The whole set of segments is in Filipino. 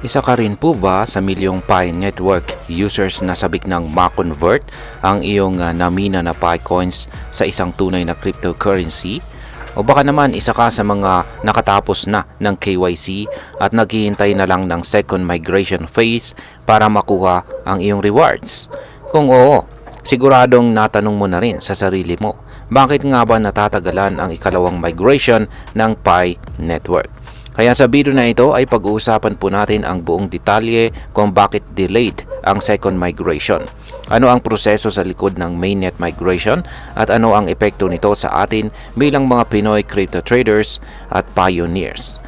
Isa ka rin po ba sa milyong Pi Network users na sabik ng ma-convert ang iyong namina na Pi coins sa isang tunay na cryptocurrency? O baka naman isa ka sa mga nakatapos na ng KYC at naghihintay na lang ng second migration phase para makuha ang iyong rewards? Kung oo, siguradong natanong mo na rin sa sarili mo, bakit nga ba natatagalan ang ikalawang migration ng Pi Network? Kaya sa video na ito ay pag-uusapan po natin ang buong detalye kung bakit delayed ang second migration. Ano ang proseso sa likod ng mainnet migration at ano ang epekto nito sa atin bilang mga Pinoy crypto traders at pioneers.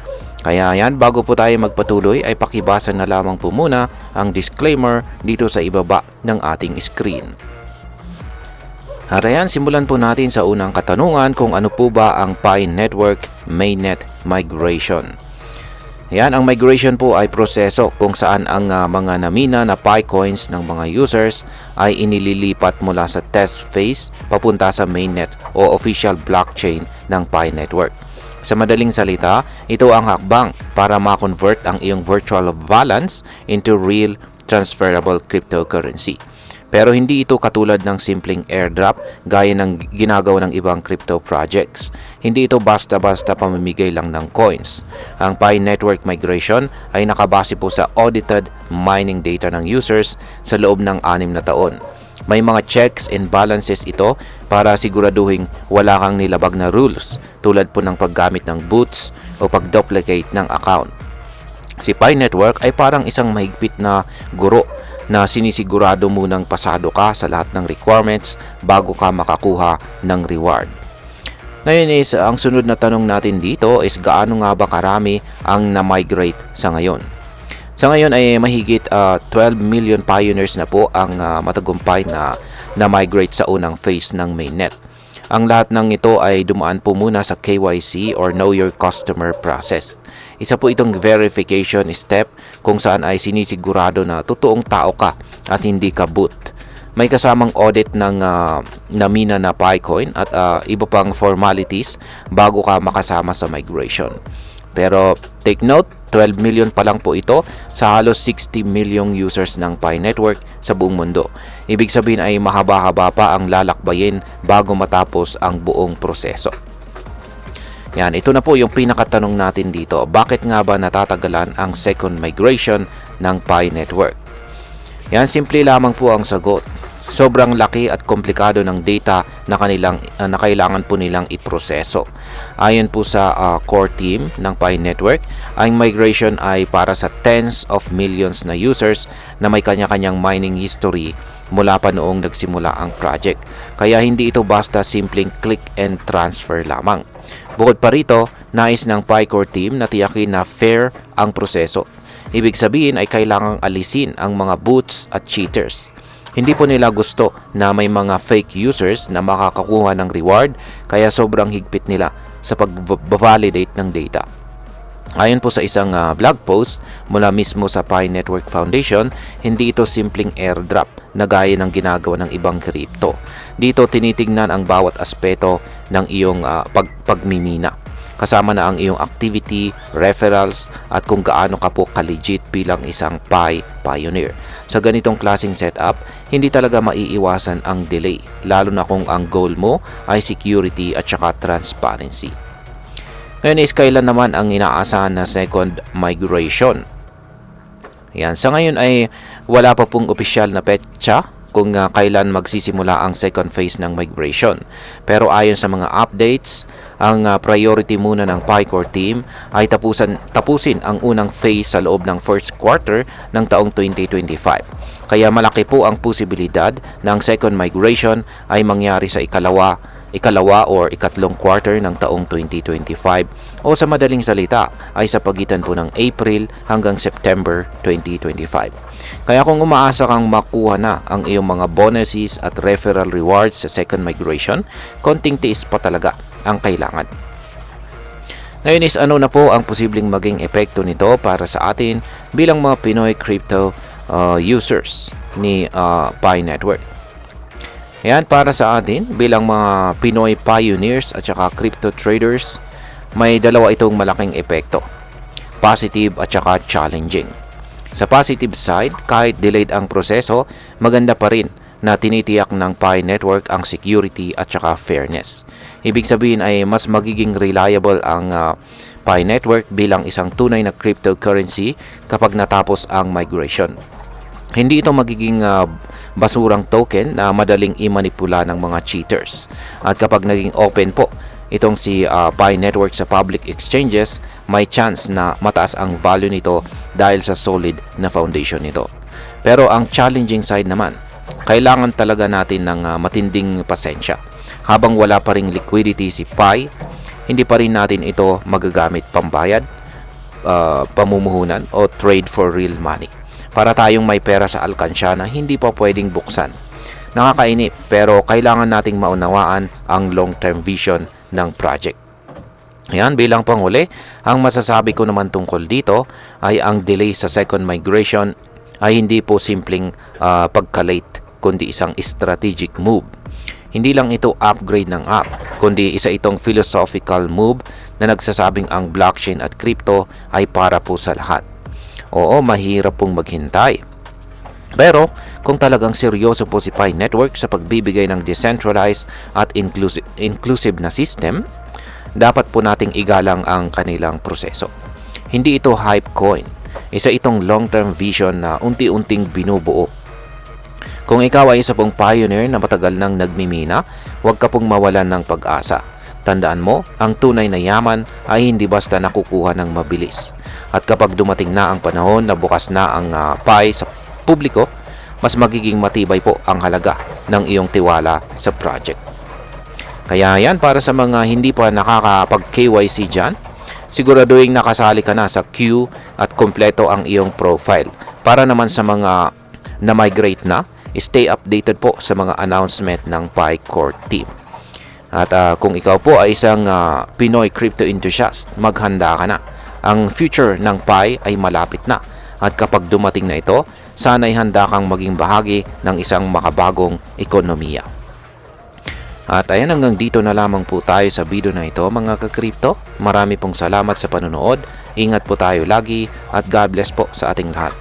Kaya yan, bago po tayo magpatuloy ay pakibasa na lamang po muna ang disclaimer dito sa ibaba ng ating screen. Harayan, simulan po natin sa unang katanungan kung ano po ba ang Pi Network mainnet migration. Ayan, ang migration po ay proseso kung saan ang mga namina na Pi coins ng mga users ay inililipat mula sa test phase papunta sa mainnet o official blockchain ng Pi Network. Sa madaling salita, ito ang hakbang para ma-convert ang iyong virtual balance into real transferable cryptocurrency. Pero hindi ito katulad ng simpleng airdrop gaya ng ginagawa ng ibang crypto projects. Hindi ito basta-basta pamimigay lang ng coins. Ang Pi Network migration ay nakabase po sa audited mining data ng users sa loob ng 6 na taon. May mga checks and balances ito para siguraduhin wala kang nilabag na rules tulad po ng paggamit ng boots o pag-duplicate ng account. Si Pi Network ay parang isang mahigpit na guro na sinisigurado munang pasado ka sa lahat ng requirements bago ka makakuha ng reward. Ngayon is, ang sunod na tanong natin dito is gaano nga ba karami ang na-migrate sa ngayon? Sa ngayon ay mahigit 12 million pioneers na po ang matagumpay na na-migrate sa unang phase ng mainnet. Ang lahat ng ito ay dumaan po muna sa KYC or Know Your Customer process. Isa po itong verification step kung saan ay sinisigurado na totoong tao ka at hindi ka bot. May kasamang audit ng namina na Picoin at iba pang formalities bago ka makasama sa migration. Pero take note, 12 million pa lang po ito sa halos 60 million users ng Pi Network sa buong mundo. Ibig sabihin ay mahaba-haba pa ang lalakbayin bago matapos ang buong proseso. Yan, ito na po yung pinakatanong natin dito. Bakit nga ba natatagalan ang second migration ng Pi Network? Yan, simple lamang po ang sagot. Sobrang laki at komplikado ng data na kailangan po nilang iproseso. Ayon po sa core team ng Pi Network, ang migration ay para sa tens of millions na users na may kanya-kanyang mining history mula pa noong nagsimula ang project. Kaya hindi ito basta simpleng click and transfer lamang. Bukod pa rito, nais ng Pi core team na tiyakin na fair ang proseso. Ibig sabihin ay kailangang alisin ang mga bots at cheaters. Hindi po nila gusto na may mga fake users na makakakuha ng reward, kaya sobrang higpit nila sa pag-validate ng data. Ayon po sa isang blog post mula mismo sa Pi Network Foundation, hindi ito simpleng airdrop na gaya ng ginagawa ng ibang crypto. Dito tinitingnan ang bawat aspeto ng iyong pagmimina. Kasama na ang iyong activity, referrals, at kung gaano ka po ka-legit bilang isang Pi pioneer. Sa ganitong klaseng setup, hindi talaga maiiwasan ang delay, lalo na kung ang goal mo ay security at saka transparency. Ngayon is kailan naman ang inaasahan na second migration? Yan, sa ngayon ay wala pa pong opisyal na petsa kung kailan magsisimula ang second phase ng migration. Pero ayon sa mga updates, ang priority muna ng Pi core team ay tapusin ang unang phase sa loob ng first quarter ng taong 2025. Kaya malaki po ang posibilidad na ang second migration ay mangyari sa ikalawa or ikatlong quarter ng taong 2025 o sa madaling salita ay sa pagitan po ng April hanggang September 2025. Kaya kung umaasa kang makuha na ang iyong mga bonuses at referral rewards sa second migration, konting tiis pa talaga ang kailangan. Ngayon is ano na po ang posibleng maging epekto nito para sa atin bilang mga Pinoy crypto users ni Pi Network. Ayan, para sa atin bilang mga Pinoy pioneers at saka crypto traders, may dalawa itong malaking epekto, positive at saka challenging. Sa positive side, kahit delayed ang proseso, maganda pa rin na tinitiyak ng Pi Network ang security at saka fairness. Ibig sabihin ay mas magiging reliable ang Pi Network bilang isang tunay na cryptocurrency kapag natapos ang migration. Hindi ito magiging basurang token na madaling imanipula ng mga cheaters. At kapag naging open po itong si Pi Network sa public exchanges, may chance na mataas ang value nito dahil sa solid na foundation nito. Pero ang challenging side naman, kailangan talaga natin ng matinding pasensya. Habang wala pa ring liquidity si Pi, hindi pa rin natin ito magagamit pambayad, pamumuhunan o trade for real money. Para tayong may pera sa alkansya na hindi pa pwedeng buksan. Nakakainip pero kailangan nating maunawaan ang long-term vision ng project. Ayan, bilang panghuli, ang masasabi ko naman tungkol dito ay ang delay sa second migration ay hindi po simpleng pagka-late, kundi isang strategic move. Hindi lang ito upgrade ng app, kundi isa itong philosophical move na nagsasabing ang blockchain at crypto ay para po sa lahat. Oo, mahirap pong maghintay. Pero kung talagang seryoso po si Pi Network sa pagbibigay ng decentralized at inclusive na system, dapat po nating igalang ang kanilang proseso. Hindi ito hype coin. Isa itong long-term vision na unti-unting binubuo. Kung ikaw ay isa pong pioneer na matagal nang nagmimina, huwag ka pong mawalan ng pag-asa. Tandaan mo, ang tunay na yaman ay hindi basta nakukuha ng mabilis. At kapag dumating na ang panahon na bukas na ang Pi sa publiko, mas magiging matibay po ang halaga ng iyong tiwala sa project. Kaya yan, para sa mga hindi pa nakakapag-KYC dyan, siguraduhin nakasali ka na sa queue at kompleto ang iyong profile. Para naman sa mga na-migrate na, stay updated po sa mga announcement ng Pi Core Team. At kung ikaw po ay isang Pinoy crypto enthusiast, maghanda ka na. Ang future ng Pi ay malapit na. At kapag dumating na ito, sana'y handa kang maging bahagi ng isang makabagong ekonomiya. At ayan, hanggang dito na lamang po tayo sa video na ito mga ka-crypto. Marami pong salamat sa panonood. Ingat po tayo lagi at God bless po sa ating lahat.